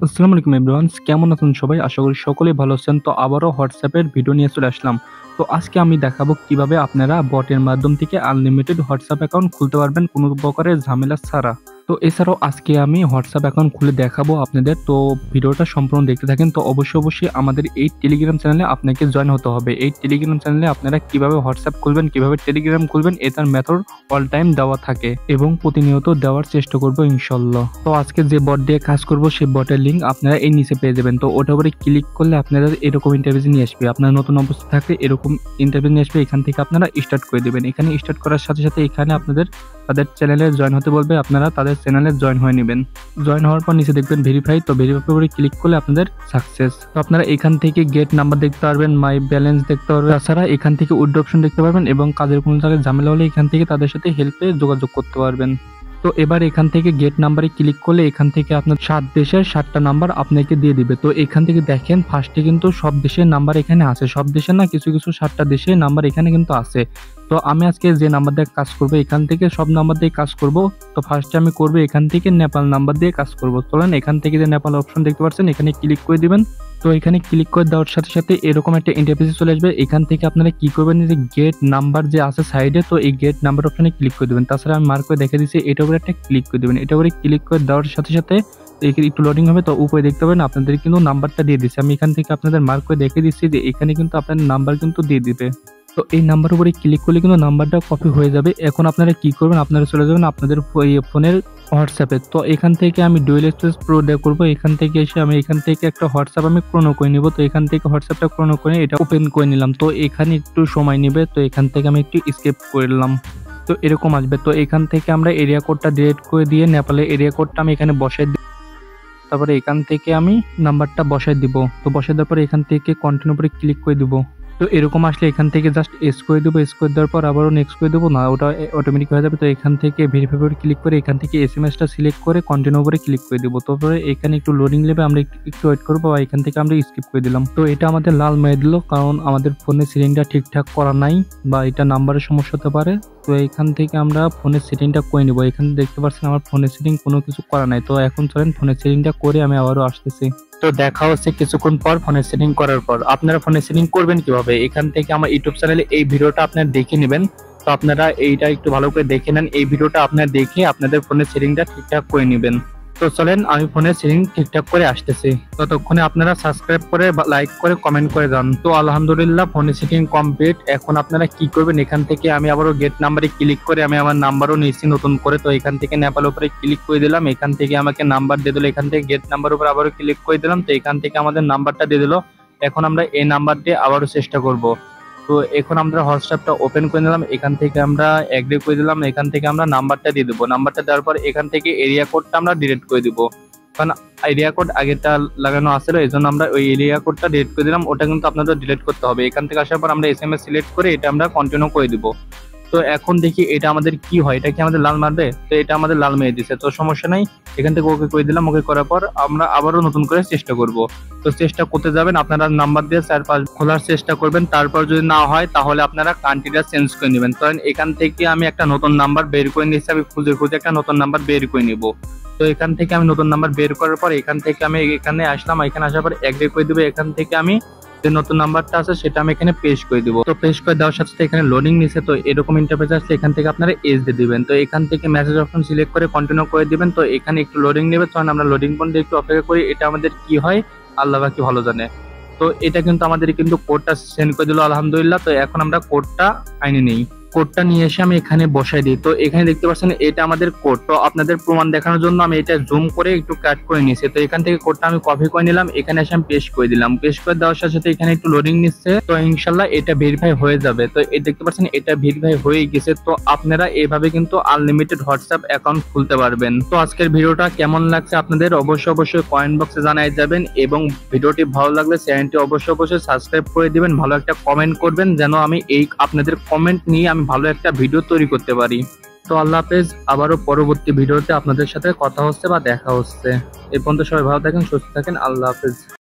আসসালামু আলাইকুম এভরিওয়ান, কেমন আছেন সবাই? আশা করি সকলেই ভালো আছেন। তো আবারও হোয়াটসঅ্যাপের ভিডিও নিয়ে চলে আসলাম। তো আজকে আমি দেখাবো কিভাবে আপনারা বটের মাধ্যম থেকে আনলিমিটেড হোয়াটসঅ্যাপ অ্যাকাউন্ট খুলতে পারবেন কোনো প্রকারের ঝামেলা ছাড়া। তো এছাড়াও আজকে আমি হোয়াটসঅ্যাপ অ্যাকাউন্ট খুলে দেখাবো আপনাদের। তো ভিডিওটা সম্পূর্ণ দেখতে থাকেন। তো অবশ্যই আমাদের এই টেলিগ্রাম চ্যানেলে আপনাকে জয়েন হতে হবে। এই টেলিগ্রাম চ্যানেলে আপনারা কিভাবে হোয়াটসঅ্যাপ খুলবেন, কিভাবে টেলিগ্রাম খুলবেন এটার মেথড অল টাইম দেওয়া থাকে এবং প্রতিনিয়ত দেওয়ার চেষ্টা করবো ইনশাল্লাহ। তো আজকে যে বট দিয়ে কাজ করবো সেই বটের লিঙ্ক আপনারা এই নিচে পেয়ে যাবেন। তো ওটার উপরে ক্লিক করলে আপনারা এরকম ইন্টারভিউ নিয়ে আসবে। আপনার নতুন অবস্থা থাকলে এরকম ইন্টারভিউ নিয়ে আসবে। এখান থেকে আপনারা স্টার্ট করে দেবেন। এখানে স্টার্ট করার সাথে সাথে এখানে আপনাদের তাদের চ্যানেলে জয়েন হতে বলবে, আপনারা তাদের চ্যানেলে জয়েন হয়ে নেবেন। জয়েন হওয়ার পর নিচে দেখবেন ভেরিফাই। তো ভেরিফাই করে ক্লিক করলে আপনাদের সাকসেস। তো আপনারা এখান থেকে গেট নাম্বার দেখতে পারবেন, মাই ব্যালেন্স দেখতে পারবেন। তাছাড়া এখান থেকে উইথড্র অপশন দেখতে পারবেন এবং কাজের কোনো জায়গায় ঝামেলা হলে এখান থেকে তাদের সাথে হেল্পে যোগাযোগ করতে পারবেন। তো এবার এখান থেকে গেট নাম্বারে ক্লিক করলে এখান থেকে আপনার 7 দেশের 7টা নাম্বার আপনাকে দিয়ে দিবে। তো এখান থেকে দেখেন ফার্স্টে কিন্তু সব দেশের নাম্বার এখানে আছে, সব দেশের না, কিছু কিছু 7টা দেশের নাম্বার এখানে কিন্তু আছে। তো আমি আজকে যে নাম্বার দিয়ে কাজ করবো এখান থেকে সব নাম্বার দিয়ে কাজ করব। তো ফার্স্টে আমি করবো এখান থেকে নেপাল নাম্বার দিয়ে কাজ করব। চলেন এখান থেকে যে নেপাল অপশন দেখতে পাচ্ছেন এখানে ক্লিক করে দিবেন। তো এখানে ক্লিক করে দেওয়ার সাথে সাথে এরকম একটা ইন্টারফেস চলে আসবে। এখান থেকে আপনারা কি করবেন, যে গেট নাম্বার যে আছে সাইডে, তো এই গেট নাম্বার অপশনে ক্লিক করে দেবেন। তাছাড়া আমি মার্ক করে দেখে দিচ্ছি, এটা উপরে একটা ক্লিক করে দেবেন। এটা উপরে ক্লিক করে দেওয়ার সাথে সাথে একটু লোডিং হবে। তো উপরে দেখতে পাবেন আপনাদের কিন্তু নাম্বারটা দিয়ে দিচ্ছে। আমি এখান থেকে আপনাদের মার্ক করে দেখে দিচ্ছি যে এখানে কিন্তু আপনাদের নাম্বার কিন্তু দিয়ে দিবে। তো এই নাম্বার উপরে ক্লিক করলে কিন্তু নাম্বারটা কপি হয়ে যাবে। এখন আপনারা কি করবেন, আপনারা চলে যাবেন আপনাদের ফোনের হোয়াটসঅ্যাপে। তো এখান থেকে আমি ডুয়েল স্পেস প্রো দিয়ে করবো। এখান থেকে এসে আমি এখান থেকে একটা হোয়াটসঅ্যাপ আমি ক্রোনো করে নিব। তো এখান থেকে হোয়াটসঅ্যাপটা ক্রোনো করে এটা ওপেন করে নিলাম। তো এখানে একটু সময় নেবে। তো এখান থেকে আমি একটু স্কিপ করলাম। তো এরকম আসবে। তো এখান থেকে আমরা এরিয়া কোডটা ডিলিট করে দিয়ে নেপালের এরিয়া কোডটা আমি এখানে বসাই দিই। তারপরে এখান থেকে আমি নাম্বারটা বসাই দিব। তো বসাই দেওয়ার পরে এখান থেকে কন্টিনিউ উপরে ক্লিক করে দিব। তো এরকম আসলে এখান থেকে জাস্ট এস করে দেবো। এস করে দেওয়ার পর আবারও নেক্সট করে দেবো, না ওটা অটোমেটিক হয়ে যাবে। তো এখান থেকে ভেরিফাই করে ক্লিক করে এখান থেকে এসএমএসটা সিলেক্ট করে কন্টিনিউ উপরে ক্লিক করে দেবো। তারপরে এখানে একটু লোডিং নেবে, আমরা একটু ওয়েট করবো। বা এখান থেকে আমরা স্কিপ করে দিলাম। তো এটা আমাদের লাল মেরে দিল, কারণ আমাদের ফোনের সেটিংটা ঠিকঠাক করা নাই বা এটা নাম্বারের সমস্যা হতে পারে। তো এখান থেকে আমরা ফোনের সেটিংটা করে নিব। এখানে দেখতে পাচ্ছেন আমার ফোনের সেটিং কোনো কিছু করা নাই। তো এখন চলেন ফোনের সেটিংটা করে আমি আবারও আসতেছি। তো দেখা হচ্ছে কিছুক্ষণ পর ফোনের সেটিং করার পর। আপনারা ফোনের সেটিং করবেন কিভাবে, এখান থেকে আমার ইউটিউব চ্যানেলে এই ভিডিওটা আপনারা দেখে নেবেন। তো আপনারা এইটা একটু ভালো করে দেখে নেন। এই ভিডিওটা আপনারা দেখে আপনাদের ফোনের সেটিংটা ঠিকঠাক করে নেবেন। তো চলেন আমি ফোনের সেটিং ঠিকঠাক করে আসতেছি। ততক্ষণে আপনারা সাবস্ক্রাইব করে লাইক করে কমেন্ট করে যান। তো আলহামদুলিল্লাহ ফোনের সেটিং কমপ্লিট। এখন আপনারা কি করবেন, এখান থেকে আমি আবারও গেট নাম্বারে ক্লিক করে আমি আমার নাম্বারও নিয়েছি নতুন করে। তো এখান থেকে নেপাল উপরে ক্লিক করে দিলাম। এখান থেকে আমাকে নাম্বার দিয়ে দিল। এখান থেকে গেট নাম্বার উপরে আবারও ক্লিক করে দিলাম। তো এখান থেকে আমাদের নাম্বারটা দিয়ে দিল। এখন আমরা এই নাম্বার দিয়ে আবারও চেষ্টা করব। তো এখন আমরা হোয়াটসঅ্যাপটা ওপেন করে নিলাম। এখান থেকে আমরা এগ্রি করে দিলাম। এখান থেকে আমরা নাম্বারটা দিয়ে দেবো। নাম্বারটা দেওয়ার পর এখান থেকে এরিয়া কোডটা আমরা ডিলিট করে দিব, কারণ এরিয়া কোড আগেটা লাগানো আছে, এই জন্য আমরা ওই এরিয়া কোডটা ডিলিট করে দিলাম। ওটা কিন্তু আপনাদের ডিলিট করতে হবে। এখান থেকে আসার পর আমরা এসএমএস সিলেক্ট করে এটা আমরা কন্টিনিউ করে দিব। তো এখন দেখি এটা আমাদের কি হয়, এটা কি আমাদের লাল মারবে? তো এটা আমাদের লাল মেরে দিছে, তো সমস্যা নাই। এখান থেকে ওকে করে দিলাম। ওকে করার পর আমরা আবারও নতুন করে চেষ্টা করব। তো চেষ্টা করতে যাবেন, আপনারা নাম্বার দিয়ে 4-5 খোলার চেষ্টা করবেন। তারপর যদি না হয় তাহলে আপনারা কান্ট্রিটা চেঞ্জ করে নেবেন। তো এখান থেকে আমি একটা নতুন নাম্বার বের করে নিচ্ছি। আমি খুঁজে খুঁজে একটা নতুন নাম্বার বের করে নিব। তো এখান থেকে আমি নতুন নাম্বার বের করার পর এখান থেকে আমি এখানে আসলাম। এখানে আসার পর এগ্রি করে দিব। এখান থেকে আমি যে নতুন নাম্বারটা আছে সেটা আমি এখানে পেস্ট করে দিব। তো পেস্ট করে দেওয়ার সাথে সাথে এখানে লোডিং নিছে। তো এরকম ইন্টারফেস আসলে এখান থেকে আপনারা এজ দিয়ে দিবেন। তো এখান থেকে মেসেজ অপশন সিলেক্ট করে কন্টিনিউ করে দিবেন। তো এখানে একটু লোডিং নেবে, তখন আমরা লোডিং পয়েন্টে একটু অপেক্ষা করি। এটা আমাদের কি হয় আল্লাহ বাকি ভালো জানে। তো এটা কিন্তু আমাদের কিন্তু কোডটা সেন্ড করে দিল আলহামদুলিল্লাহ। তো এখন আমরা কোডটা আইনে নেই। কোডটা নিয়ে এসে আমি এখানে বসাই দিই। তো এখানে দেখতে পাচ্ছেন এটা আমাদের কোড। তো আপনাদের প্রমাণ দেখানোর জন্য আমি এটা জুম করে একটু কাট করে নিয়েছি। তো এখান থেকে কোডটা আমি কপি করে নিলাম। এখানে এসে আমি পেস্ট করে দিলাম। পেস্ট করে দেওয়ার সাথে সাথে এখানে একটু লোডিং নিচ্ছে। তো ইনশাল্লাহ এটা ভেরিফাই হয়ে যাবে। তো এই দেখতে পাচ্ছেন এটা ভেরিফাই হয়ে গেছে। তো আপনারা এভাবে কিন্তু আনলিমিটেড হোয়াটসঅ্যাপ অ্যাকাউন্ট খুলতে পারবেন। তো আজকের ভিডিওটা কেমন লাগছে আপনাদের অবশ্যই কমেন্ট বক্সে জানাই যাবেন, এবং ভিডিওটি ভালো লাগলে চ্যানেলটি অবশ্যই সাবস্ক্রাইব করে দিবেন। ভালো একটা কমেন্ট করবেন যেন আমি এই আপনাদের কমেন্ট নিয়ে আমি ভালো একটা ভিডিও তৈরি করতে পারি। তো আল্লাহ হাফেজ। আবারও পরবর্তী ভিডিওতে আপনাদের সাথে কথা হচ্ছে বা দেখা হচ্ছে। এই পর্যন্ত সবাই ভালো থাকেন, সুস্থ থাকেন। আল্লাহ হাফেজ।